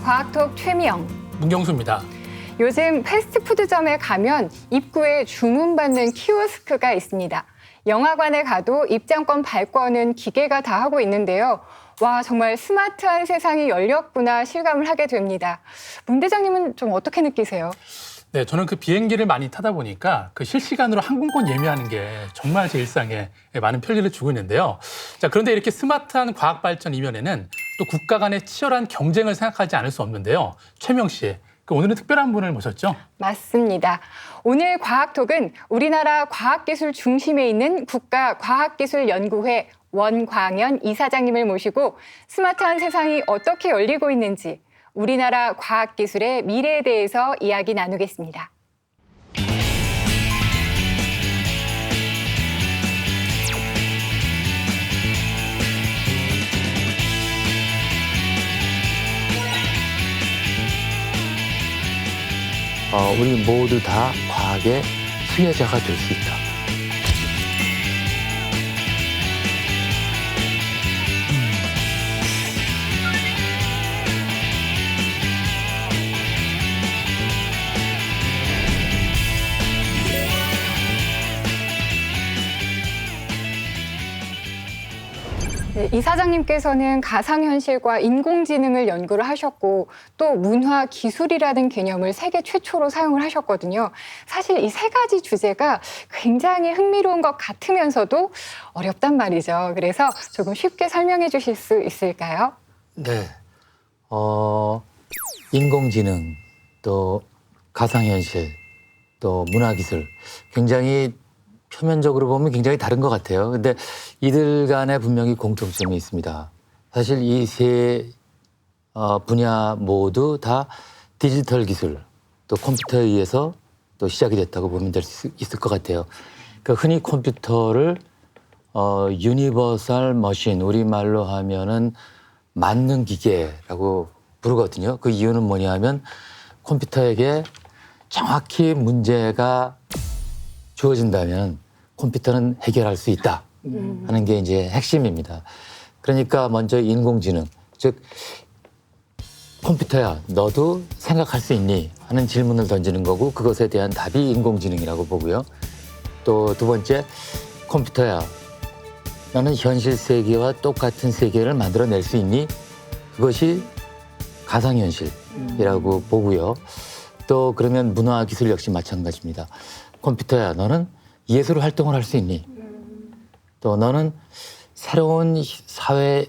과학톡 최미영. 문경수입니다. 요즘 패스트푸드점에 가면 입구에 주문받는 키오스크가 있습니다. 영화관에 가도 입장권 발권은 기계가 다 하고 있는데요. 와, 정말 스마트한 세상이 열렸구나 실감을 하게 됩니다. 문 대장님은 좀 어떻게 느끼세요? 네, 저는 그 비행기를 많이 타다 보니까 그 실시간으로 항공권 예매하는 게 정말 제 일상에 많은 편리를 주고 있는데요. 자, 그런데 이렇게 스마트한 과학 발전 이면에는 또 국가 간의 치열한 경쟁을 생각하지 않을 수 없는데요. 최명 씨, 오늘은 특별한 분을 모셨죠? 맞습니다. 오늘 과학톡은 우리나라 과학기술 중심에 있는 국가과학기술연구회 원광현 이사장님을 모시고 스마트한 세상이 어떻게 열리고 있는지 우리나라 과학기술의 미래에 대해서 이야기 나누겠습니다. 우리 모두 다 과학의 수혜자가 될 수 있다. 네, 이사장님께서는 가상현실과 인공지능을 연구를 하셨고 또 문화기술이라는 개념을 세계 최초로 사용을 하셨거든요. 사실 이 세 가지 주제가 굉장히 흥미로운 것 같으면서도 어렵단 말이죠. 그래서 조금 쉽게 설명해 주실 수 있을까요? 네. 인공지능, 또 가상현실, 또 문화기술 굉장히 표면적으로 보면 굉장히 다른 것 같아요. 근데 이들 간에 분명히 공통점이 있습니다. 사실 이 세 분야 모두 다 디지털 기술, 또 컴퓨터에 의해서 또 시작이 됐다고 보면 될 수 있을 것 같아요. 그러니까 흔히 컴퓨터를 유니버설 머신, 우리말로 하면은 만능 기계라고 부르거든요. 그 이유는 뭐냐 하면 컴퓨터에게 정확히 문제가 주어진다면 컴퓨터는 해결할 수 있다 하는 게 이제 핵심입니다. 그러니까 먼저 인공지능, 즉 컴퓨터야 너도 생각할 수 있니 하는 질문을 던지는 거고 그것에 대한 답이 인공지능이라고 보고요. 또 두 번째, 컴퓨터야 너는 현실 세계와 똑같은 세계를 만들어낼 수 있니? 그것이 가상현실이라고 보고요. 또 그러면 문화기술 역시 마찬가지입니다. 컴퓨터야 너는 예술 활동을 할 수 있니? 또 너는 새로운 사회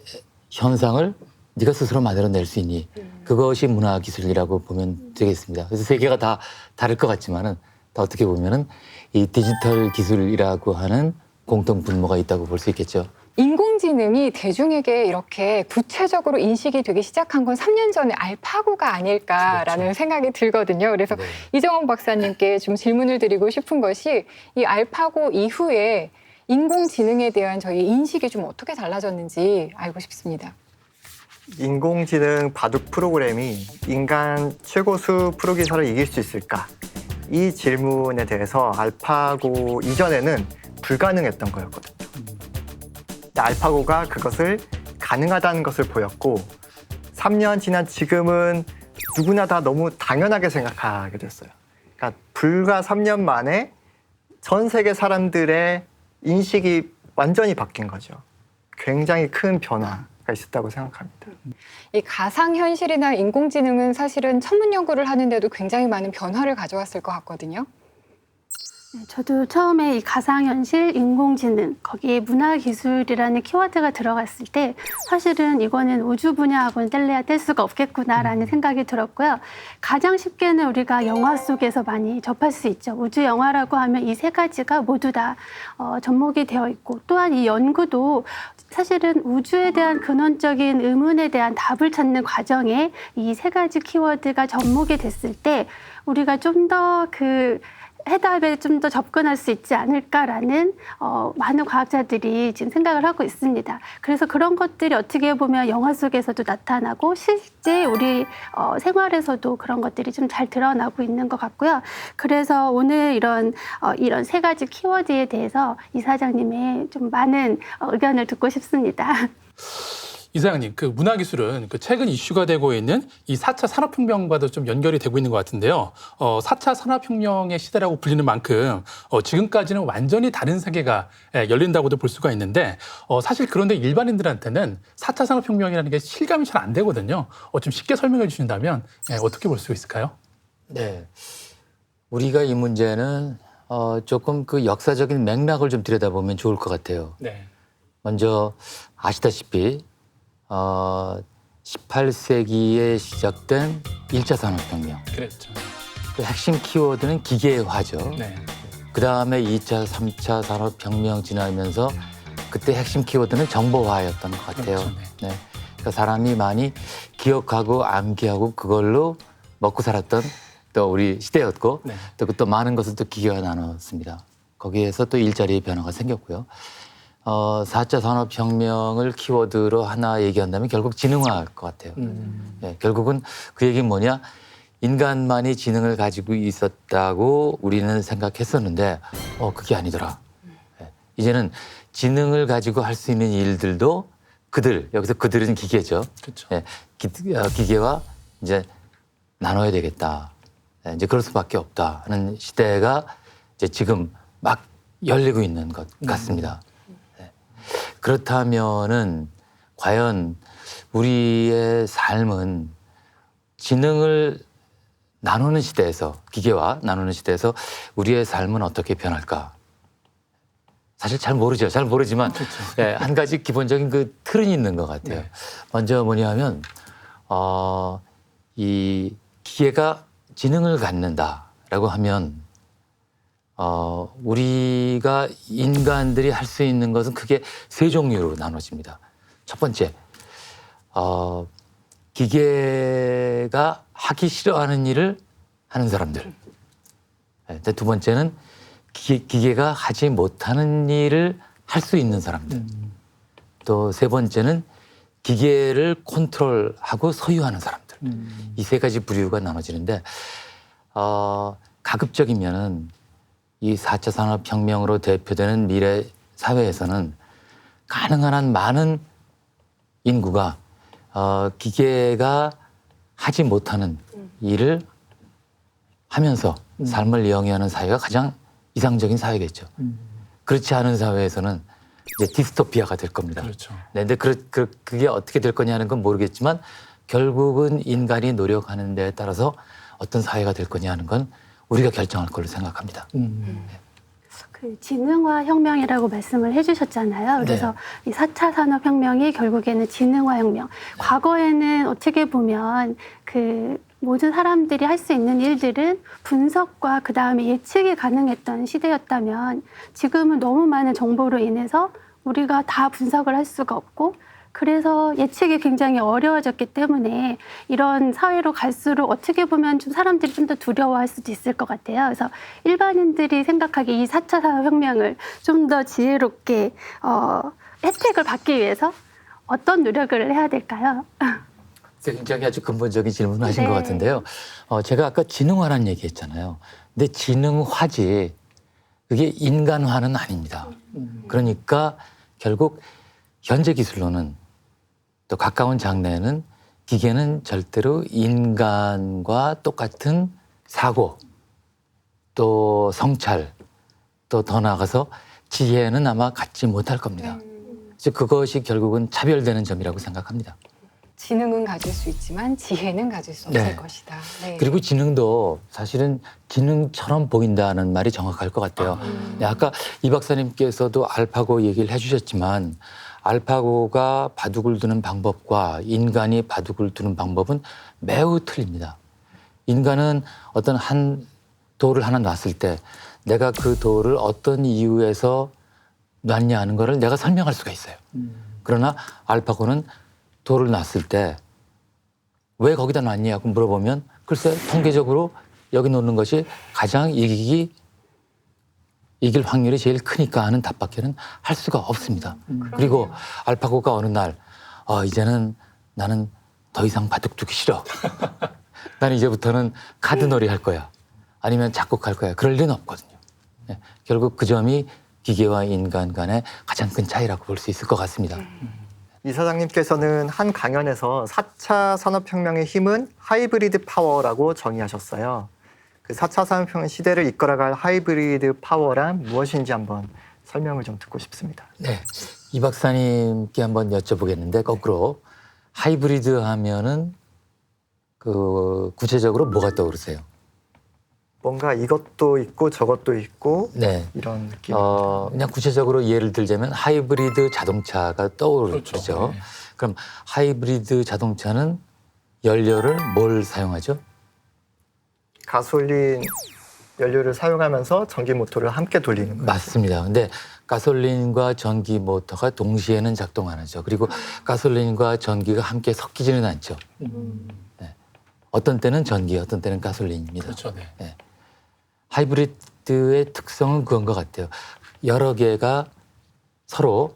현상을 네가 스스로 만들어낼 수 있니? 그것이 문화기술이라고 보면 되겠습니다. 그래서 세계가 다 다를 것 같지만은 다 어떻게 보면은 이 디지털 기술이라고 하는 공통 분모가 있다고 볼 수 있겠죠. 인공지능이 대중에게 이렇게 구체적으로 인식이 되기 시작한 건 3년 전에 알파고가 아닐까라는 그렇죠. 생각이 들거든요. 그래서 네. 이정원 박사님께 좀 질문을 드리고 싶은 것이 이 알파고 이후에 인공지능에 대한 저희 인식이 좀 어떻게 달라졌는지 알고 싶습니다. 인공지능 바둑 프로그램이 인간 최고수 프로기서를 이길 수 있을까? 이 질문에 대해서 알파고 이전에는 불가능했던 거였거든요. 근데 알파고가 그것을 가능하다는 것을 보였고 3년 지난 지금은 누구나 다 너무 당연하게 생각하게 됐어요. 그러니까 불과 3년 만에 전 세계 사람들의 인식이 완전히 바뀐 거죠. 굉장히 큰 변화가 있었다고 생각합니다. 이 가상현실이나 인공지능은 사실은 천문 연구를 하는데도 굉장히 많은 변화를 가져왔을 것 같거든요. 저도 처음에 이 가상현실, 인공지능, 거기에 문화기술이라는 키워드가 들어갔을 때 사실은 이거는 우주 분야하고는 뗄래야 뗄 수가 없겠구나라는 생각이 들었고요. 가장 쉽게는 우리가 영화 속에서 많이 접할 수 있죠. 우주 영화라고 하면 이 세 가지가 모두 다 접목이 되어 있고 또한 이 연구도 사실은 우주에 대한 근원적인 의문에 대한 답을 찾는 과정에 이 세 가지 키워드가 접목이 됐을 때 우리가 좀 더 해답에 좀 더 접근할 수 있지 않을까라는 많은 과학자들이 지금 생각을 하고 있습니다. 그래서 그런 것들이 어떻게 보면 영화 속에서도 나타나고 실제 우리 생활에서도 그런 것들이 좀 잘 드러나고 있는 것 같고요. 그래서 오늘 이런 세 가지 키워드에 대해서 이사장님의 좀 많은 의견을 듣고 싶습니다. 이사장님, 그 문화기술은 그 최근 이슈가 되고 있는 이 4차 산업혁명과도 좀 연결이 되고 있는 것 같은데요. 4차 산업혁명의 시대라고 불리는 만큼 지금까지는 완전히 다른 세계가 열린다고도 볼 수가 있는데 사실 그런데 일반인들한테는 4차 산업혁명이라는 게 실감이 잘 안 되거든요. 좀 쉽게 설명해 주신다면 어떻게 볼 수 있을까요? 네. 우리가 이 문제는 조금 그 역사적인 맥락을 좀 들여다보면 좋을 것 같아요. 네. 먼저 아시다시피 18세기에 시작된 1차 산업혁명. 그랬죠. 그 핵심 키워드는 기계화죠. 네. 그 다음에 2차, 3차 산업혁명 지나면서 그때 핵심 키워드는 정보화였던 것 같아요. 그렇죠, 네. 그러니까 사람이 많이 기억하고 암기하고 그걸로 먹고 살았던 또 우리 시대였고 네. 또 많은 것을 또 기계화 나눴습니다. 거기에서 또 일자리의 변화가 생겼고요. 4차 산업혁명을 키워드로 하나 얘기한다면 결국 지능화일 것 같아요. 네, 결국은 그 얘기는 뭐냐? 인간만이 지능을 가지고 있었다고 우리는 생각했었는데 그게 아니더라. 네, 이제는 지능을 가지고 할 수 있는 일들도 여기서 그들은 기계죠. 그렇죠. 네, 기계와 이제 나눠야 되겠다. 네, 이제 그럴 수밖에 없다 하는 시대가 이제 지금 막 열리고 있는 것 같습니다. 그렇다면은 과연 우리의 삶은 지능을 나누는 시대에서 기계와 나누는 시대에서 우리의 삶은 어떻게 변할까? 사실 잘 모르죠. 잘 모르지만 예, 한 가지 기본적인 그 틀은 있는 것 같아요. 네. 먼저 뭐냐면 이 기계가 지능을 갖는다라고 하면 우리가 인간들이 할 수 있는 것은 크게 세 종류로 나눠집니다. 첫 번째, 기계가 하기 싫어하는 일을 하는 사람들. 두 번째는 기계가 하지 못하는 일을 할 수 있는 사람들. 또 세 번째는 기계를 컨트롤하고 소유하는 사람들. 이 세 가지 부류가 나눠지는데 가급적이면은 이 4차 산업혁명으로 대표되는 미래 사회에서는 가능한 한 많은 인구가 기계가 하지 못하는 일을 하면서 삶을 영위하는 사회가 가장 이상적인 사회겠죠. 그렇지 않은 사회에서는 이제 디스토피아가 될 겁니다. 그렇죠. 네, 근데 그게 어떻게 될 거냐는 건 모르겠지만 결국은 인간이 노력하는 데에 따라서 어떤 사회가 될 거냐 하는 건 우리가 결정할 걸로 생각합니다. 그 지능화 혁명이라고 말씀을 해주셨잖아요. 그래서 이 4차 산업혁명이 결국에는 지능화 혁명. 과거에는 어떻게 보면 그 모든 사람들이 할 수 있는 일들은 분석과 그 다음에 예측이 가능했던 시대였다면 지금은 너무 많은 정보로 인해서 우리가 다 분석을 할 수가 없고 그래서 예측이 굉장히 어려워졌기 때문에 이런 사회로 갈수록 어떻게 보면 좀 사람들이 좀 더 두려워할 수도 있을 것 같아요. 그래서 일반인들이 생각하기에 이 4차 산업혁명을 좀 더 지혜롭게 혜택을 받기 위해서 어떤 노력을 해야 될까요? 굉장히 아주 근본적인 질문을 하신 네. 것 같은데요. 제가 아까 지능화라는 얘기했잖아요. 근데 지능화지 그게 인간화는 아닙니다. 그러니까 결국 현재 기술로는 또 가까운 장래에는 기계는 절대로 인간과 똑같은 사고, 또 성찰, 또 더 나아가서 지혜는 아마 갖지 못할 겁니다. 그래서 그것이 결국은 차별되는 점이라고 생각합니다. 지능은 가질 수 있지만 지혜는 가질 수 없을 네. 것이다. 네. 그리고 지능도 사실은 지능처럼 보인다는 말이 정확할 것 같아요. 네, 아까 이 박사님께서도 알파고 얘기를 해주셨지만 알파고가 바둑을 두는 방법과 인간이 바둑을 두는 방법은 매우 틀립니다. 인간은 어떤 한 돌을 하나 놨을 때 내가 그 돌을 어떤 이유에서 놨냐 하는 거를 내가 설명할 수가 있어요. 그러나 알파고는 돌을 놨을 때 왜 거기다 놨냐고 물어보면 글쎄 통계적으로 여기 놓는 것이 가장 이길 확률이 제일 크니까 하는 답밖에는 할 수가 없습니다. 그리고 알파고가 어느 날 이제는 나는 더 이상 바둑 두기 싫어. 나는 이제부터는 카드놀이 할 거야. 아니면 작곡할 거야. 그럴 리는 없거든요. 네, 결국 그 점이 기계와 인간 간의 가장 큰 차이라고 볼 수 있을 것 같습니다. 이사장님께서는 한 강연에서 4차 산업혁명의 힘은 하이브리드 파워라고 정의하셨어요. 그 4차 산업혁명 시대를 이끌어갈 하이브리드 파워란 무엇인지 한번 설명을 좀 듣고 싶습니다. 네, 이 박사님께 한번 여쭤보겠는데 거꾸로 하이브리드 하면은 그 구체적으로 뭐가 떠오르세요? 뭔가 이것도 있고 저것도 있고 네, 이런 느낌. 그냥 구체적으로 예를 들자면 하이브리드 자동차가 떠오르죠. 그렇죠. 네. 그럼 하이브리드 자동차는 연료를 뭘 사용하죠? 가솔린 연료를 사용하면서 전기 모터를 함께 돌리는 거예요. 맞습니다. 근데 가솔린과 전기 모터가 동시에는 작동 안 하죠. 그리고 가솔린과 전기가 함께 섞이지는 않죠. 네. 어떤 때는 전기, 어떤 때는 가솔린입니다. 그렇죠. 네. 하이브리드의 특성은 그런 것 같아요. 여러 개가 서로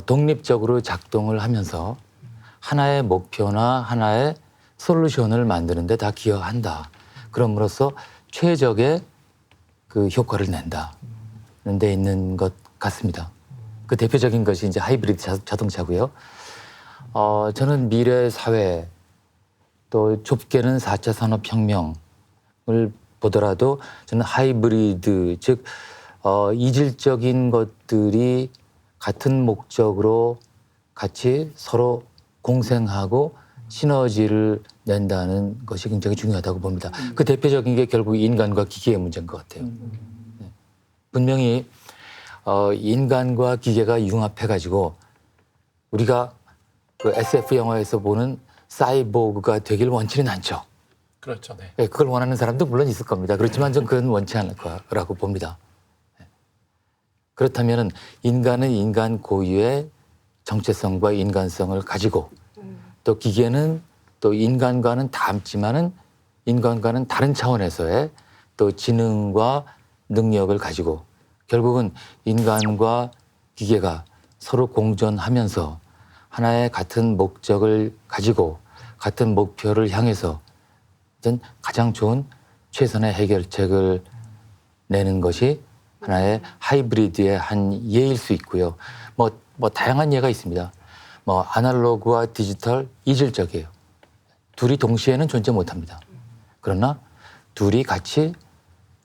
독립적으로 작동을 하면서 하나의 목표나 하나의 솔루션을 만드는 데 다 기여한다. 그럼으로써 최적의 그 효과를 낸다는 데 있는 것 같습니다. 그 대표적인 것이 이제 하이브리드 자동차고요. 저는 미래 사회 또 좁게는 4차 산업혁명을 보더라도 저는 하이브리드 즉 이질적인 것들이 같은 목적으로 같이 서로 공생하고 시너지를 낸다는 것이 굉장히 중요하다고 봅니다. 그 대표적인 게 결국 인간과 기계의 문제인 것 같아요. 네. 분명히 인간과 기계가 융합해가지고 우리가 그 SF 영화에서 보는 사이보그가 되길 원치는 않죠. 그렇죠. 네. 네, 그걸 원하는 사람도 물론 있을 겁니다. 그렇지만 전 그건 원치 않을 거라고 봅니다. 네. 그렇다면 인간은 인간 고유의 정체성과 인간성을 가지고 또 기계는 또 인간과는 닮지만은 인간과는 다른 차원에서의 또 지능과 능력을 가지고 결국은 인간과 기계가 서로 공존하면서 하나의 같은 목적을 가지고 같은 목표를 향해서 가장 좋은 최선의 해결책을 내는 것이 하나의 하이브리드의 한 예일 수 있고요. 뭐 다양한 예가 있습니다. 뭐 아날로그와 디지털 이질적이에요. 둘이 동시에는 존재 못합니다. 그러나 둘이 같이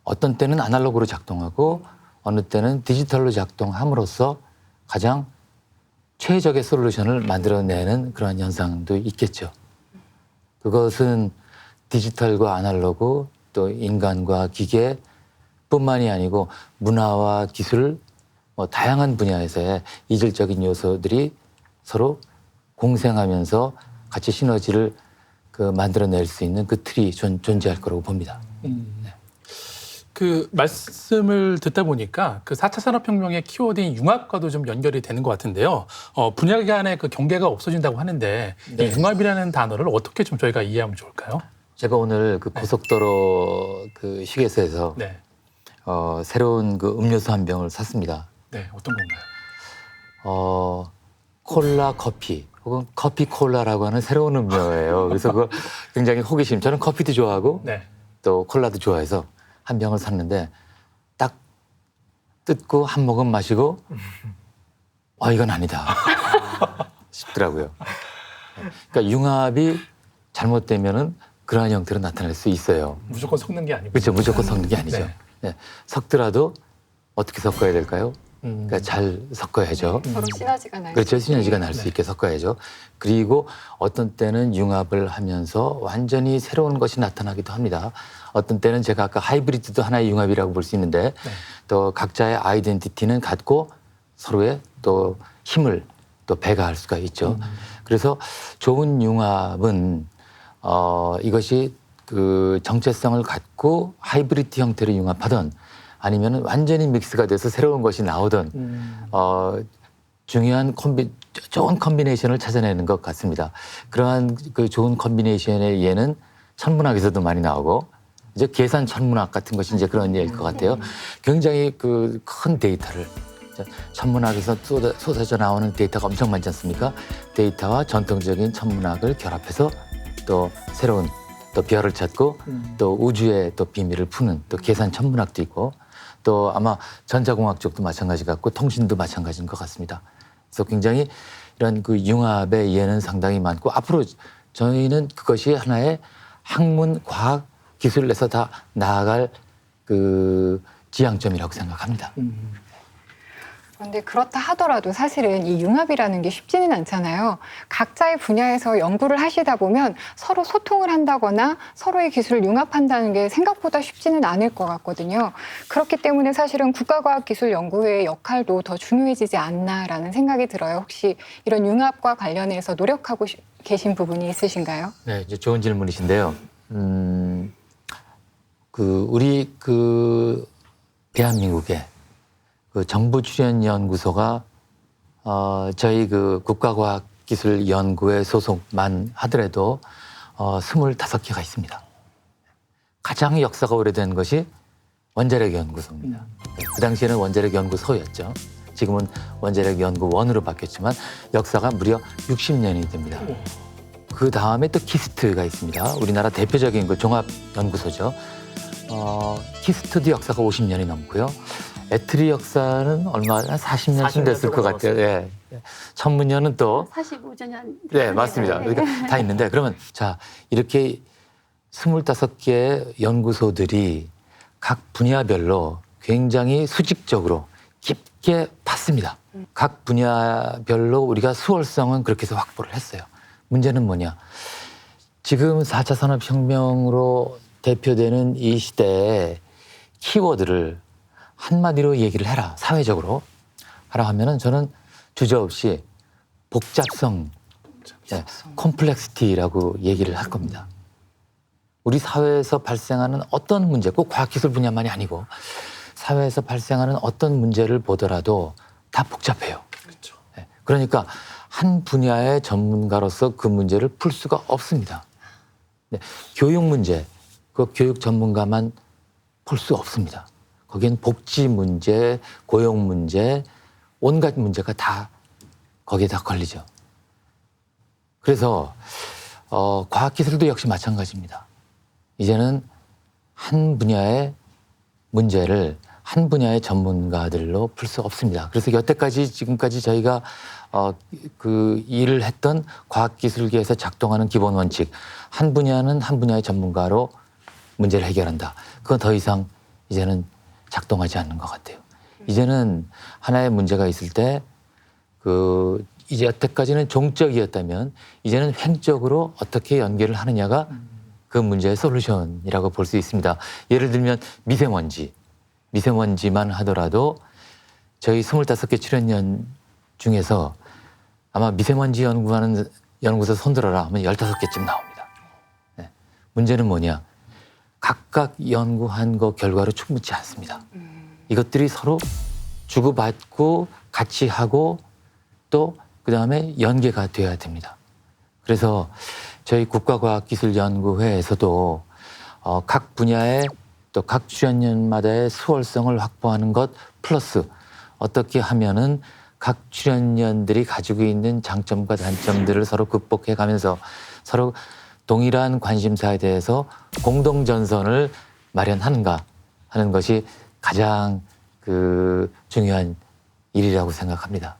어떤 때는 아날로그로 작동하고 어느 때는 디지털로 작동함으로써 가장 최적의 솔루션을 만들어내는 그런 현상도 있겠죠. 그것은 디지털과 아날로그 또 인간과 기계뿐만이 아니고 문화와 기술 뭐 다양한 분야에서의 이질적인 요소들이 서로 공생하면서 같이 시너지를 만들어낼 수 있는 그 틀이 존재할 거라고 봅니다. 그 말씀을 듣다 보니까 그 4차 산업혁명의 키워드인 융합과도 좀 연결이 되는 것 같은데요. 분야 간의 그 경계가 없어진다고 하는데 네. 이 융합이라는 단어를 어떻게 좀 저희가 이해하면 좋을까요? 제가 오늘 그 고속도로 그 휴게소에서 네. 새로운 그 음료수 한 병을 샀습니다. 네, 어떤 건가요? 콜라 커피 혹은 커피 콜라라고 하는 새로운 음료예요. 그래서 그거 굉장히 호기심. 저는 커피도 좋아하고 네. 또 콜라도 좋아해서 한 병을 샀는데 딱 뜯고 한 모금 마시고 이건 아니다 싶더라고요. 그러니까 융합이 잘못되면은 그러한 형태로 나타날 수 있어요. 무조건 섞는 게 아니고. 그렇죠. 무조건 섞는 게 아니죠. 네. 네. 섞더라도 어떻게 섞어야 될까요? 그러니까 잘 섞어야죠. 서로 시너지가 나요. 그렇죠. 시너지가 날 수 네. 있게 섞어야죠. 그리고 어떤 때는 융합을 하면서 완전히 새로운 것이 나타나기도 합니다. 어떤 때는 제가 아까 하이브리드도 하나의 융합이라고 볼 수 있는데 네. 또 각자의 아이덴티티는 갖고 서로의 또 힘을 또 배가할 수가 있죠. 그래서 좋은 융합은 이것이 그 정체성을 갖고 하이브리드 형태로 융합하던 아니면 완전히 믹스가 돼서 새로운 것이 나오던 중요한 좋은 컨비네이션을 찾아내는 것 같습니다. 그러한 그 좋은 컨비네이션의 예는 천문학에서도 많이 나오고 이제 계산 천문학 같은 것이 이제 그런 예일 것 같아요. 굉장히 그 큰 데이터를 천문학에서 쏟아져 나오는 데이터가 엄청 많지 않습니까? 데이터와 전통적인 천문학을 결합해서 또 새로운 또 별을 찾고 또 우주의 또 비밀을 푸는 또 계산 천문학도 있고 또 아마 전자공학 쪽도 마찬가지 같고 통신도 마찬가지인 것 같습니다. 그래서 굉장히 이런 그 융합의 이해는 상당히 많고 앞으로 저희는 그것이 하나의 학문, 과학, 기술에서 다 나아갈 그 지향점이라고 생각합니다. 그런데 그렇다 하더라도 사실은 이 융합이라는 게 쉽지는 않잖아요. 각자의 분야에서 연구를 하시다 보면 서로 소통을 한다거나 서로의 기술을 융합한다는 게 생각보다 쉽지는 않을 것 같거든요. 그렇기 때문에 사실은 국가과학기술연구회의 역할도 더 중요해지지 않나라는 생각이 들어요. 혹시 이런 융합과 관련해서 노력하고 계신 부분이 있으신가요? 네, 이제 좋은 질문이신데요. 우리 대한민국에 그 정부 출연 연구소가 저희 그 국가과학기술연구회 소속만 하더라도 25개가 있습니다. 가장 역사가 오래된 것이 원자력연구소입니다. 네, 그 당시에는 원자력연구소였죠. 지금은 원자력연구원으로 바뀌었지만 역사가 무려 60년이 됩니다. 그 다음에 또 키스트가 있습니다. 우리나라 대표적인 그 종합연구소죠. 키스트도 역사가 50년이 넘고요. 애트리 역사는 얼마 한 40년쯤 됐을 것 같아요. 예. 천문연은 또 45주년. 네, 맞습니다. 그러니까 다 있는데 그러면 자, 이렇게 25개의 연구소들이 각 분야별로 굉장히 수직적으로 깊게 봤습니다. 각 분야별로 우리가 수월성은 그렇게 해서 확보를 했어요. 문제는 뭐냐? 지금 4차 산업혁명으로 대표되는 이 시대에 키워드를 한마디로 얘기를 해라, 사회적으로 하라 하면은 저는 주저없이 복잡성, 네, 컴플렉시티라고 얘기를 할 겁니다. 우리 사회에서 발생하는 어떤 문제, 꼭 과학기술 분야만이 아니고 사회에서 발생하는 어떤 문제를 보더라도 다 복잡해요. 그렇죠. 네, 그러니까 한 분야의 전문가로서 그 문제를 풀 수가 없습니다. 네, 교육 문제, 그 교육 전문가만 풀 수 없습니다. 거기엔 복지 문제, 고용 문제, 온갖 문제가 다 거기에 다 걸리죠. 그래서 과학기술도 역시 마찬가지입니다. 이제는 한 분야의 문제를 한 분야의 전문가들로 풀 수 없습니다. 그래서 여태까지 지금까지 저희가 그 일을 했던 과학기술계에서 작동하는 기본 원칙, 한 분야는 한 분야의 전문가로 문제를 해결한다. 그건 더 이상 이제는 작동하지 않는 것 같아요. 이제는 하나의 문제가 있을 때 이제 여태까지는 종적이었다면 이제는 횡적으로 어떻게 연계를 하느냐가 그 문제의 솔루션이라고 볼 수 있습니다. 예를 들면 미세먼지만 하더라도 저희 25개 출연연 중에서 아마 미세먼지 연구하는 연구소 손들어라 하면 15개쯤 나옵니다. 네. 문제는 뭐냐? 각각 연구한 거 결과로 충분치 않습니다. 이것들이 서로 주고받고 같이 하고 또 그다음에 연계가 되어야 됩니다. 그래서 저희 국가과학기술연구회에서도 각 분야의 또 각 출연연마다의 수월성을 확보하는 것 플러스 어떻게 하면은 각 출연연들이 가지고 있는 장점과 단점들을 서로 극복해 가면서 서로 동일한 관심사에 대해서 공동 전선을 마련하는가 하는 것이 가장 중요한 일이라고 생각합니다.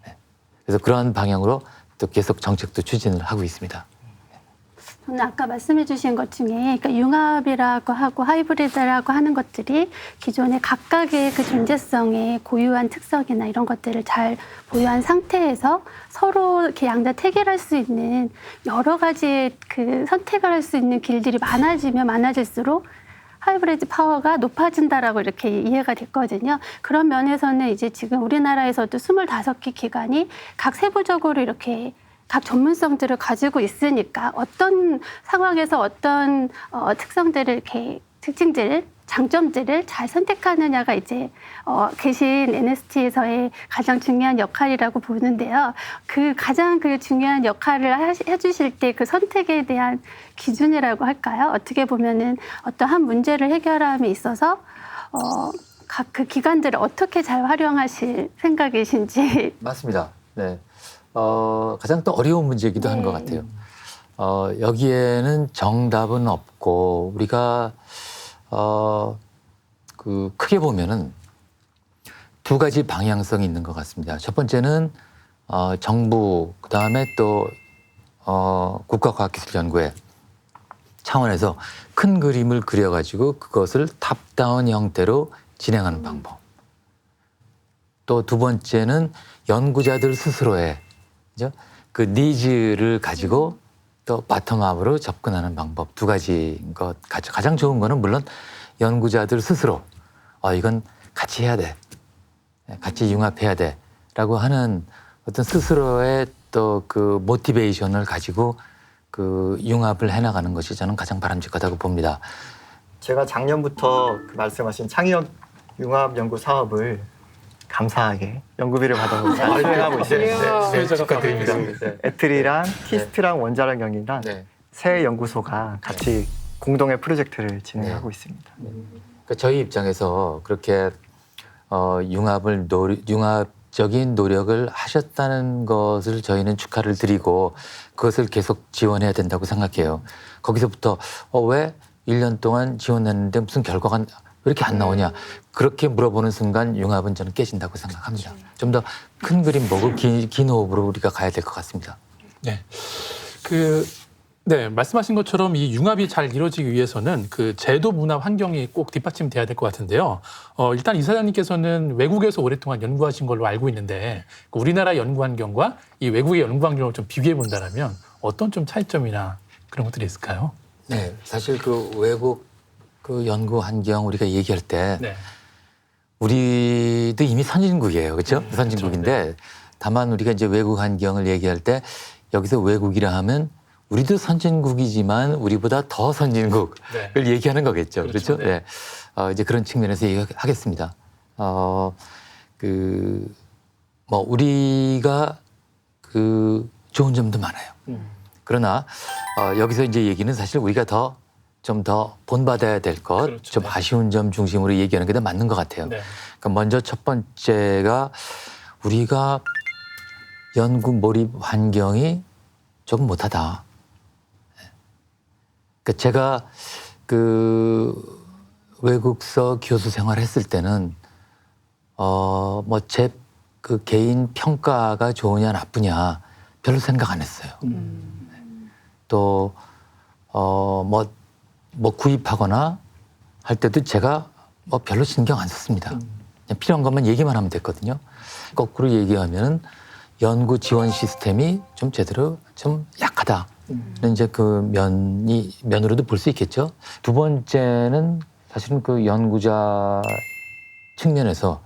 네. 그래서 그러한 방향으로 또 계속 정책도 추진을 하고 있습니다. 저는 아까 말씀해 주신 것 중에 그러니까 융합이라고 하고 하이브리드라고 하는 것들이 기존의 각각의 그 존재성의 고유한 특성이나 이런 것들을 잘 보유한 상태에서 서로 이렇게 양자 태결할 수 있는 여러 가지 그 선택을 할 수 있는 길들이 많아지면 많아질수록 하이브리드 파워가 높아진다라고 이렇게 이해가 됐거든요. 그런 면에서는 이제 지금 우리나라에서도 25개 기관이 각 세부적으로 이렇게 각 전문성들을 가지고 있으니까 어떤 상황에서 어떤 특성들을 이렇게 특징들을 장점들을 잘 선택하느냐가 이제 계신 NST에서의 가장 중요한 역할이라고 보는데요. 그 가장 그 중요한 역할을 해주실 때 그 선택에 대한 기준이라고 할까요? 어떻게 보면은 어떠한 문제를 해결함에 있어서 각 그 기관들을 어떻게 잘 활용하실 생각이신지. 맞습니다. 네. 가장 또 어려운 문제이기도 한 것 같아요. 여기에는 정답은 없고 우리가 크게 보면은 두 가지 방향성이 있는 것 같습니다. 첫 번째는 정부 그다음에 또 국가과학기술연구회 차원에서 큰 그림을 그려가지고 그것을 탑다운 형태로 진행하는 방법. 또 두 번째는 연구자들 스스로의 그죠? 그 니즈를 가지고 또 바텀업으로 접근하는 방법 두 가지인 것 같죠. 가장 좋은 거는 물론 연구자들 스스로 이건 같이 해야 돼, 같이 융합해야 돼라고 하는 어떤 스스로의 또 그 모티베이션을 가지고 그 융합을 해나가는 것이 저는 가장 바람직하다고 봅니다. 제가 작년부터 그 말씀하신 창의력 융합 연구 사업을 감사하게 연구비를 받아서 잘 수행하고 있어요. 네, 축하드립니다. 애틀이랑 키스트랑 원자력 연구랑 네. 세 연구소가 같이 공동의 프로젝트를 진행하고 있습니다. 그러니까 저희 입장에서 그렇게 융합적인 노력을 하셨다는 것을 저희는 축하를 드리고 그것을 계속 지원해야 된다고 생각해요. 거기서부터 왜 1년 동안 지원했는데 무슨 결과가 왜 이렇게 안 나오냐 그렇게 물어보는 순간 융합은 저는 깨진다고 생각합니다. 좀 더 큰 그림 보고 긴 호흡으로 우리가 가야 될 것 같습니다. 네. 네, 말씀하신 것처럼 이 융합이 잘 이루어지기 위해서는 그 제도 문화 환경이 꼭 뒷받침돼야 될 것 같은데요. 일단 이사장님께서는 외국에서 오랫동안 연구하신 걸로 알고 있는데 우리나라 연구 환경과 이 외국의 연구 환경을 좀 비교해 본다면 어떤 좀 차이점이나 그런 것들이 있을까요? 네, 사실 그 외국 그 연구 환경 우리가 얘기할 때 네. 우리도 이미 선진국이에요, 그렇죠? 그렇죠. 선진국인데 다만 우리가 이제 외국 환경을 얘기할 때 여기서 외국이라 하면 우리도 선진국이지만 우리보다 더 선진국을 네. 얘기하는 거겠죠, 그렇죠. 그렇죠? 네. 이제 그런 측면에서 얘기하겠습니다. 우리가 그 좋은 점도 많아요. 그러나 여기서 이제 얘기는 사실 우리가 좀 더 본받아야 될 것, 그렇죠. 좀 네. 아쉬운 점 중심으로 얘기하는 게 더 맞는 것 같아요. 네. 그러니까 먼저 첫 번째가 우리가 연구 몰입 환경이 조금 못하다. 그러니까 제가 그 외국서 교수 생활했을 때는 제 그 개인 평가가 좋으냐 나쁘냐 별로 생각 안 했어요. 또 구입하거나 할 때도 제가 별로 신경 안 썼습니다. 그냥 필요한 것만 얘기만 하면 됐거든요. 거꾸로 얘기하면 연구 지원 시스템이 좀 제대로 좀 약하다. 이제 그 면으로도 볼 수 있겠죠. 두 번째는 사실은 그 연구자 측면에서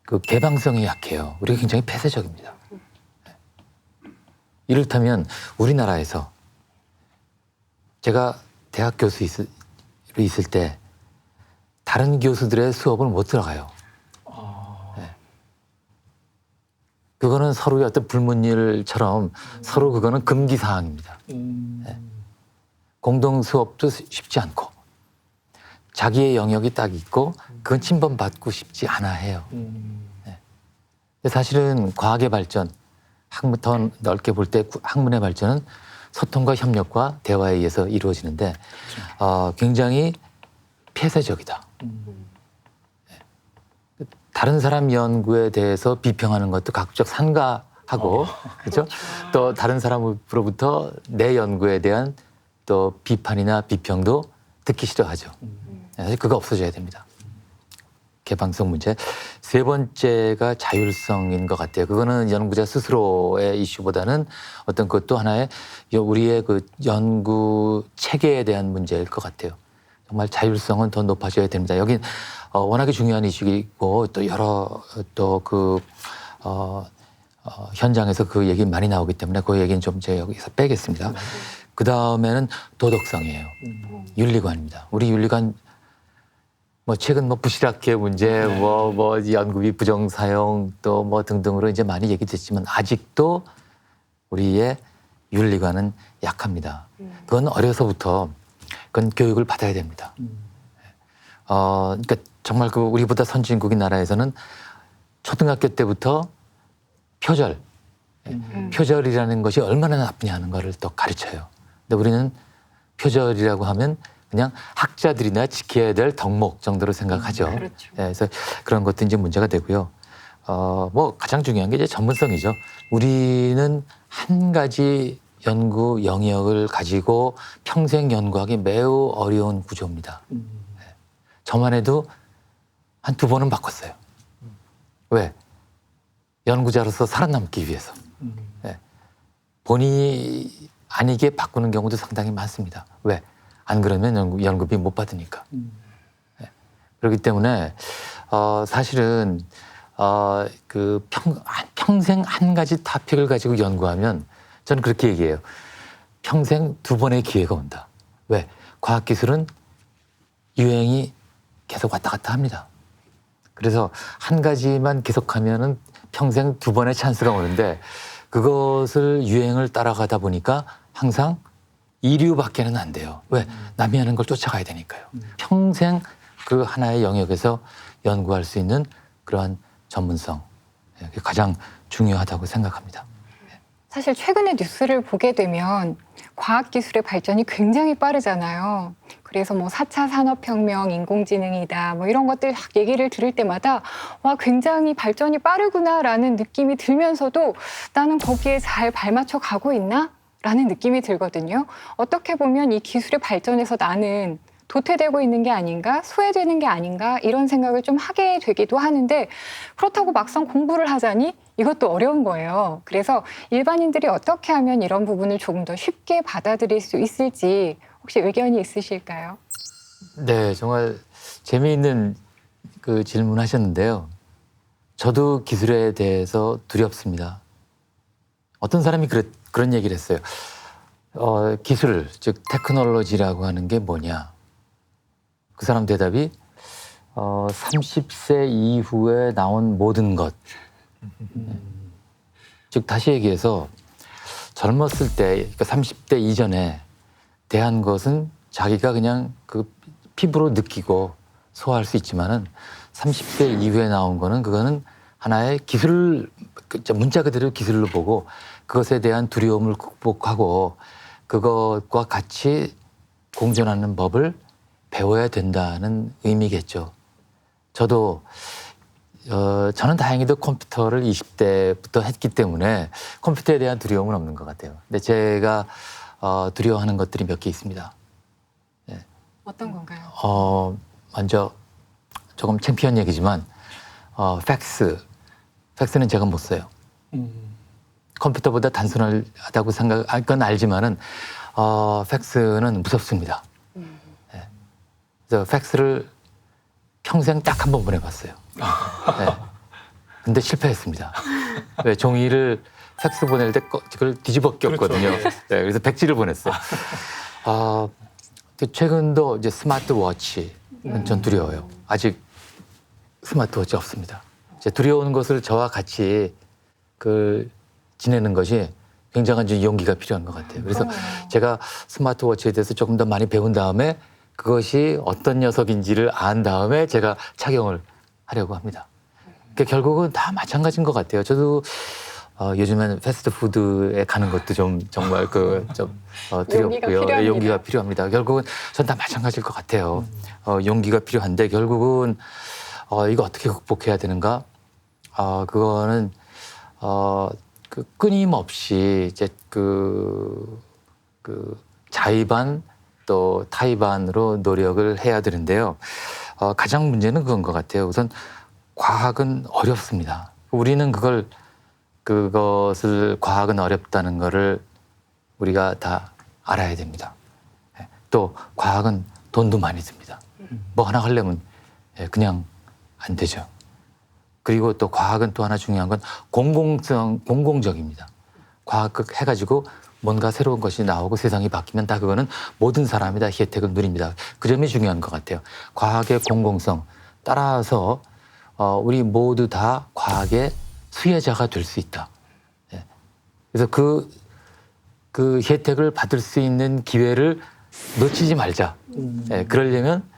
그 개방성이 약해요. 우리가 굉장히 폐쇄적입니다. 이를테면 우리나라에서 제가 대학 교수로 있을 때 다른 교수들의 수업을 못 들어가요. 네. 그거는 서로의 어떤 불문율처럼 서로 그거는 금기 사항입니다. 네. 공동 수업도 쉽지 않고 자기의 영역이 딱 있고 그건 침범받고 싶지 않아 해요. 네. 근데 사실은 과학의 발전, 더 넓게 볼 때 학문의 발전은 소통과 협력과 대화에 의해서 이루어지는데 굉장히 폐쇄적이다. 다른 사람 연구에 대해서 비평하는 것도 가급적 삼가하고 그렇죠? 또 다른 사람으로부터 내 연구에 대한 또 비판이나 비평도 듣기 싫어하죠. 사실 그거 없어져야 됩니다. 개방성 문제. 세 번째가 자율성인 것 같아요. 그거는 연구자 스스로의 이슈보다는 어떤 것도 하나의 우리의 그 연구 체계에 대한 문제일 것 같아요. 정말 자율성은 더 높아져야 됩니다. 여긴 워낙에 중요한 이슈이고 또 여러 현장에서 그 얘기 많이 나오기 때문에 그 얘기는 좀 제가 여기서 빼겠습니다. 그 다음에는 도덕성이에요. 윤리관입니다. 우리 윤리관 최근 부실학회 문제, 연구비 부정 사용 또 등등으로 이제 많이 얘기됐지만 아직도 우리의 윤리관은 약합니다. 그건 어려서부터 그건 교육을 받아야 됩니다. 그러니까 정말 그 우리보다 선진국인 나라에서는 초등학교 때부터 표절이라는 것이 얼마나 나쁘냐 하는 거를 또 가르쳐요. 근데 우리는 표절이라고 하면 그냥 학자들이나 지켜야 될 덕목 정도로 생각하죠. 그렇죠. 그래서 그런 것도 이제 문제가 되고요. 뭐 가장 중요한 게 이제 전문성이죠. 우리는 한 가지 연구 영역을 가지고 평생 연구하기 매우 어려운 구조입니다. 저만 해도 한 2번은 바꿨어요. 왜? 연구자로서 살아남기 위해서. 본의 아니게 바꾸는 경우도 상당히 많습니다. 왜? 안 그러면 연구비 못 받으니까. 그렇기 때문에 사실은 평생 한 가지 토픽을 가지고 연구하면 저는 그렇게 얘기해요. 평생 2번의 기회가 온다. 왜? 과학기술은 유행이 계속 왔다 갔다 합니다. 그래서 한 가지만 계속하면은 평생 2번의 찬스가 오는데 그것을 유행을 따라가다 보니까 항상 이류밖에는 안 돼요. 왜? 남이 하는 걸 쫓아가야 되니까요. 평생 그 하나의 영역에서 연구할 수 있는 그러한 전문성, 그게 가장 중요하다고 생각합니다. 사실 최근에 뉴스를 보게 되면 과학기술의 발전이 굉장히 빠르잖아요. 그래서 뭐 4차 산업혁명, 인공지능이다, 뭐 이런 것들 막 얘기를 들을 때마다 와, 굉장히 발전이 빠르구나라는 느낌이 들면서도 나는 거기에 잘 발맞춰 가고 있나? 라는 느낌이 들거든요. 어떻게 보면 이 기술의 발전에서 나는 도태되고 있는 게 아닌가, 소외되는 게 아닌가 이런 생각을 좀 하게 되기도 하는데 그렇다고 막상 공부를 하자니 이것도 어려운 거예요. 그래서 일반인들이 어떻게 하면 이런 부분을 조금 더 쉽게 받아들일 수 있을지 혹시 의견이 있으실까요? 네, 정말 재미있는 그 질문하셨는데요. 저도 기술에 대해서 두렵습니다. 어떤 사람이 그런 얘기를 했어요. 기술, 즉 테크놀로지라고 하는 게 뭐냐? 그 사람 대답이 30세 이후에 나온 모든 것. 즉 다시 얘기해서 젊었을 때, 그러니까 30대 이전에 대한 것은 자기가 그냥 그 피부로 느끼고 소화할 수 있지만은 30대 이후에 나온 거는 그거는 하나의 기술, 문자 그대로 기술로 보고 그것에 대한 두려움을 극복하고 그것과 같이 공존하는 법을 배워야 된다는 의미겠죠. 저도 저는 다행히도 컴퓨터를 20대부터 했기 때문에 컴퓨터에 대한 두려움은 없는 것 같아요. 근데 제가 두려워하는 것들이 몇 개 있습니다. 네. 어떤 건가요? 먼저 조금 창피한 얘기지만 팩스는 제가 못 써요. 컴퓨터보다 단순하다고 생각할 건 알지만은 팩스는 무섭습니다. 네. 그래서 팩스를 평생 딱 한 번 보내봤어요. 네. 근데 실패했습니다. 왜? 종이를 팩스 보낼 때 그걸 뒤집어 꼈거든요. 그렇죠. 네, 그래서 백지를 보냈어요. 최근도 이제 스마트워치는 전 두려워요. 아직 스마트워치 없습니다. 이제 두려운 것을 저와 같이 지내는 것이 굉장한 용기가 필요한 것 같아요. 그래서 제가 스마트워치에 대해서 조금 더 많이 배운 다음에 그것이 어떤 녀석인지를 안 다음에 제가 착용을 하려고 합니다. 그러니까 결국은 다 마찬가지인 것 같아요. 저도 요즘에는 패스트푸드에 가는 것도 좀 정말 좀 두렵고요. 용기가 필요합니다. 결국은 전 다 마찬가지일 것 같아요. 용기가 필요한데 결국은 이거 어떻게 극복해야 되는가? 그거는 끊임없이 이제 자의반 또 타의반으로 노력을 해야 되는데요. 가장 문제는 그건 것 같아요. 우선 과학은 어렵습니다. 우리는 그것을 과학은 어렵다는 거를 우리가 다 알아야 됩니다. 또 과학은 돈도 많이 듭니다. 뭐 하나 하려면 그냥 안 되죠. 그리고 또 과학은 또 하나 중요한 건 공공적입니다. 과학 해가지고 뭔가 새로운 것이 나오고 세상이 바뀌면 다 그거는 모든 사람이 다 혜택을 누립니다. 그 점이 중요한 것 같아요. 과학의 공공성 따라서 우리 모두 다 과학의 수혜자가 될 수 있다. 그래서 그 혜택을 받을 수 있는 기회를 놓치지 말자. 그러려면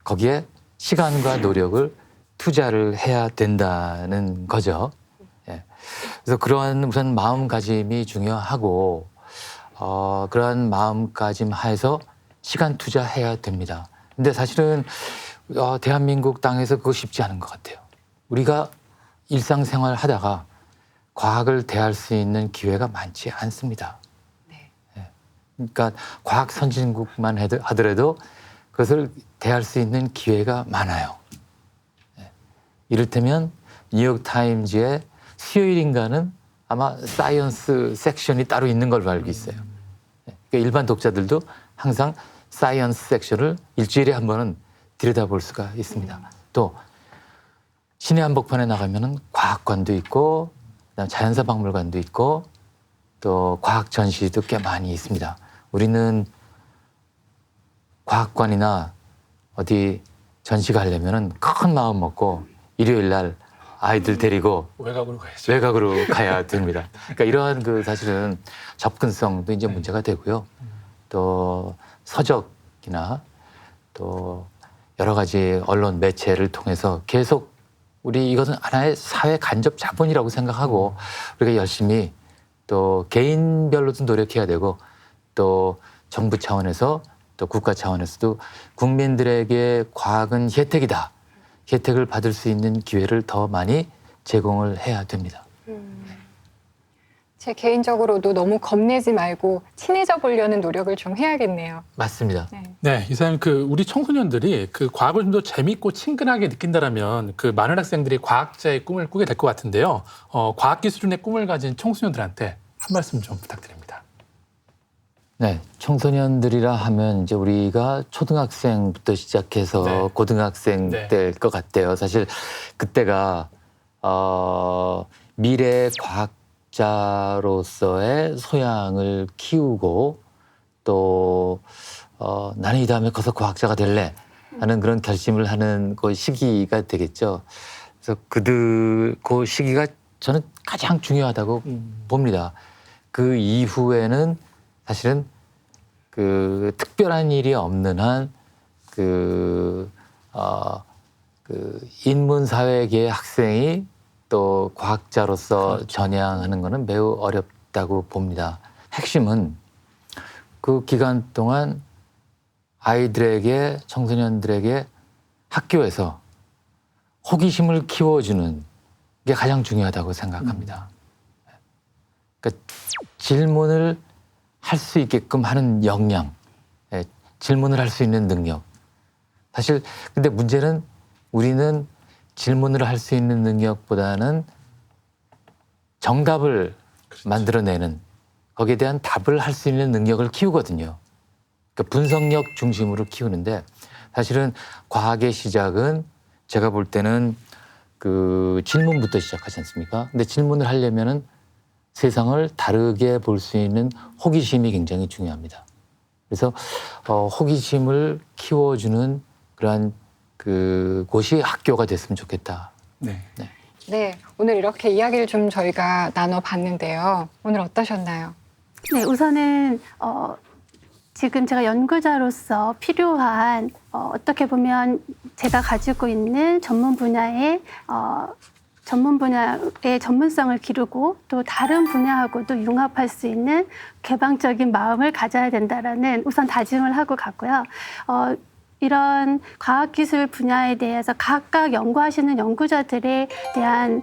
거기에 시간과 노력을 투자를 해야 된다는 거죠. 그래서 그러한 우선 마음가짐이 중요하고 그러한 마음가짐 하에서 시간 투자해야 됩니다. 근데 사실은 대한민국 땅에서 그거 쉽지 않은 것 같아요. 우리가 일상생활 하다가 과학을 대할 수 있는 기회가 많지 않습니다. 네. 예. 그러니까 과학 선진국만 하더라도 그것을 대할 수 있는 기회가 많아요. 예. 이를테면 뉴욕타임즈의 수요일인가는 아마 사이언스 섹션이 따로 있는 걸로 알고 있어요. 예. 그러니까 일반 독자들도 항상 사이언스 섹션을 일주일에 한 번은 들여다볼 수가 있습니다. 또 시내 한복판에 나가면은 과학관도 있고, 그다음 자연사 박물관도 있고, 또 과학 전시도 꽤 많이 있습니다. 우리는 과학관이나 어디 전시 가려면은 큰 마음 먹고 일요일 날 아이들 데리고 외곽으로 가야죠. 외곽으로 가야 됩니다. 그러니까 이러한 그 사실은 접근성도 이제 문제가 되고요. 또 서적이나 또 여러 가지 언론 매체를 통해서 계속 우리 이것은 하나의 사회 간접 자본이라고 생각하고 우리가 열심히 또 개인별로도 노력해야 되고 또 정부 차원에서 또 국가 차원에서도 국민들에게 과학은 혜택이다. 혜택을 받을 수 있는 기회를 더 많이 제공을 해야 됩니다. 제 개인적으로도 너무 겁내지 말고 친해져 보려는 노력을 좀 해야겠네요. 맞습니다. 네. 네, 이사님 우리 청소년들이 그 과학을 좀 더 재밌고 친근하게 느낀다라면 그 많은 학생들이 과학자의 꿈을 꾸게 될 것 같은데요. 과학기술인의 꿈을 가진 청소년들한테 한 말씀 좀 부탁드립니다. 네, 청소년들이라 하면 이제 우리가 초등학생부터 시작해서 네. 고등학생 네. 때일 것 같아요. 사실 그때가 미래 과학자로서의 소양을 키우고 또 나는 이 다음에 커서 과학자가 될래 하는 그런 결심을 하는 그 시기가 되겠죠. 그래서 그 시기가 저는 가장 중요하다고 봅니다. 그 이후에는 사실은 그 특별한 일이 없는 한 그 인문사회계의 학생이 또 과학자로서 전향하는 것은 매우 어렵다고 봅니다. 핵심은 그 기간 동안 아이들에게, 청소년들에게 학교에서 호기심을 키워주는 게 가장 중요하다고 생각합니다. 그러니까 질문을 할 수 있게끔 하는 역량, 질문을 할 수 있는 능력. 사실 근데 문제는 우리는 질문을 할 수 있는 능력보다는 정답을 만들어내는 거기에 대한 답을 할 수 있는 능력을 키우거든요. 그러니까 분석력 중심으로 키우는데 사실은 과학의 시작은 제가 볼 때는 그 질문부터 시작하지 않습니까? 근데 질문을 하려면은 세상을 다르게 볼 수 있는 호기심이 굉장히 중요합니다. 그래서 호기심을 키워주는 그러한 그 곳이 학교가 됐으면 좋겠다. 네. 네, 오늘 이렇게 이야기를 좀 저희가 나눠봤는데요. 오늘 어떠셨나요? 네, 우선은 지금 제가 연구자로서 필요한 어떻게 보면 제가 가지고 있는 전문 분야의 전문성을 기르고 또 다른 분야하고도 융합할 수 있는 개방적인 마음을 가져야 된다라는 우선 다짐을 하고 갔고요. 이런 과학기술 분야에 대해서 각각 연구하시는 연구자들에 대한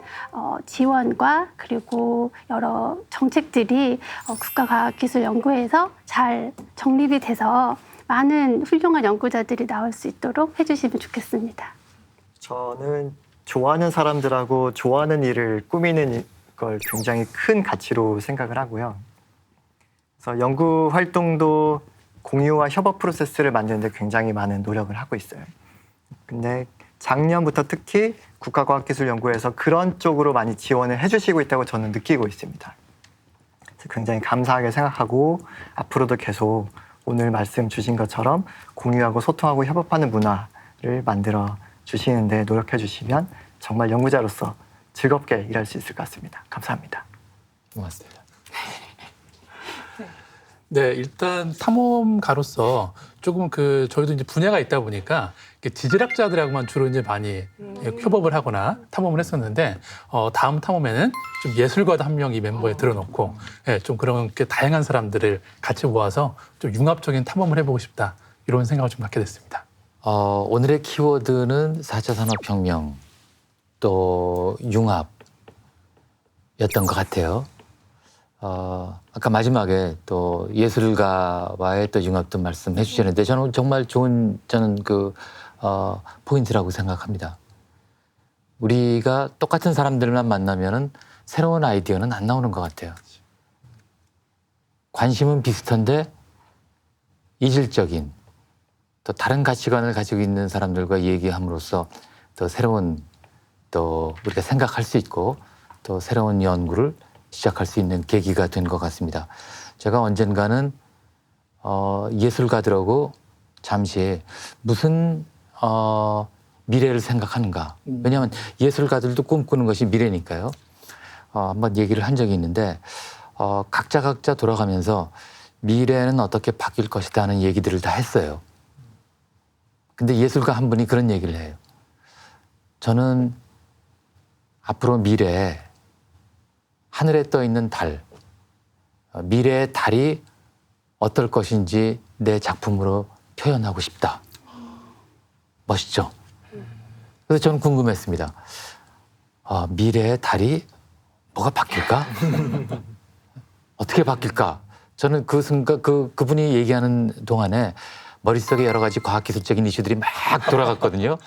지원과 그리고 여러 정책들이 국가과학기술연구회에서 잘 정립이 돼서 많은 훌륭한 연구자들이 나올 수 있도록 해주시면 좋겠습니다. 저는 좋아하는 사람들하고 좋아하는 일을 꾸미는 걸 굉장히 큰 가치로 생각을 하고요. 그래서 연구 활동도 공유와 협업 프로세스를 만드는데 굉장히 많은 노력을 하고 있어요. 근데 작년부터 특히 국가과학기술연구회에서 그런 쪽으로 많이 지원을 해주시고 있다고 저는 느끼고 있습니다. 그래서 굉장히 감사하게 생각하고 앞으로도 계속 오늘 말씀 주신 것처럼 공유하고 소통하고 협업하는 문화를 만들어 주시는데 노력해 주시면 정말 연구자로서 즐겁게 일할 수 있을 것 같습니다. 감사합니다. 고맙습니다. 네, 일단 탐험가로서 조금 저희도 이제 분야가 있다 보니까 지질학자들하고만 주로 이제 많이 협업을 하거나 탐험을 했었는데 다음 탐험에는 좀 예술가도 한 명 이 멤버에 들어놓고 좀 그런 다양한 사람들을 같이 모아서 좀 융합적인 탐험을 해보고 싶다 이런 생각을 좀 갖게 됐습니다. 오늘의 키워드는 4차 산업혁명, 또 융합, 것 같아요. 아까 마지막에 또 예술가와의 또 융합도 말씀해 주셨는데 저는 정말 좋은 포인트라고 생각합니다. 우리가 똑같은 사람들만 만나면은 새로운 아이디어는 안 나오는 것 같아요. 관심은 비슷한데 이질적인 또 다른 가치관을 가지고 있는 사람들과 얘기함으로써 더 새로운 또 우리가 생각할 수 있고 또 새로운 연구를 시작할 수 있는 계기가 된 것 같습니다. 제가 언젠가는 예술가들하고 잠시 무슨 미래를 생각하는가. 왜냐하면 예술가들도 꿈꾸는 것이 미래니까요. 한번 얘기를 한 적이 있는데 각자 돌아가면서 미래는 어떻게 바뀔 것이다 하는 얘기들을 다 했어요. 근데 예술가 한 분이 그런 얘기를 해요. 저는 앞으로 미래에 하늘에 떠 있는 달, 미래의 달이 어떨 것인지 내 작품으로 표현하고 싶다. 멋있죠? 그래서 저는 궁금했습니다. 미래의 달이 뭐가 바뀔까? 어떻게 바뀔까? 저는 그 순간 그분이 얘기하는 동안에 머릿속에 여러 가지 과학기술적인 이슈들이 막 돌아갔거든요.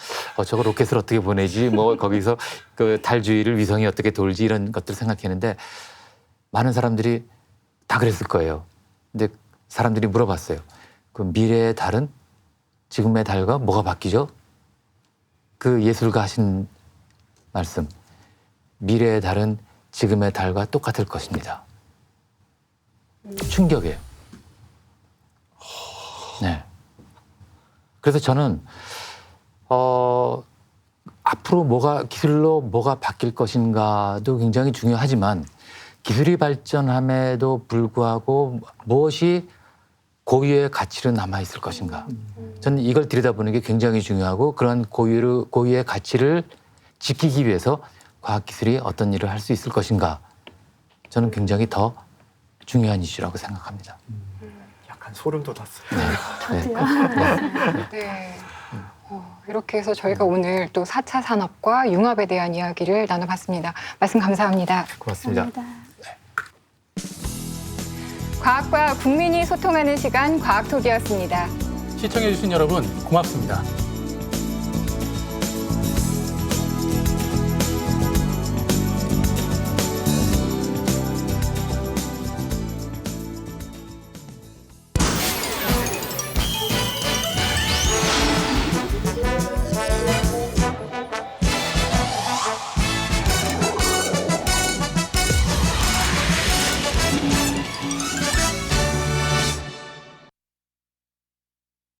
저거 로켓을 어떻게 보내지? 뭐 거기서 그 달 주위를 위성이 어떻게 돌지? 이런 것들 생각했는데 많은 사람들이 다 그랬을 거예요. 근데 사람들이 물어봤어요. 그 미래의 달은 지금의 달과 뭐가 바뀌죠? 그 예술가 하신 말씀. 미래의 달은 지금의 달과 똑같을 것입니다. 충격이에요. 네. 그래서 저는 앞으로 기술로 뭐가 바뀔 것인가도 굉장히 중요하지만 기술이 발전함에도 불구하고 무엇이 고유의 가치로 남아 있을 것인가. 저는 이걸 들여다보는 게 굉장히 중요하고 그런 고유의 가치를 지키기 위해서 과학기술이 어떤 일을 할 수 있을 것인가. 저는 굉장히 더 중요한 이슈라고 생각합니다. 약간 소름 돋았어요. 네. 이렇게 해서 저희가 오늘 또 4차 산업과 융합에 대한 이야기를 나눠봤습니다. 말씀 감사합니다. 고맙습니다. 과학과 국민이 소통하는 시간 과학톡이었습니다. 시청해주신 여러분 고맙습니다.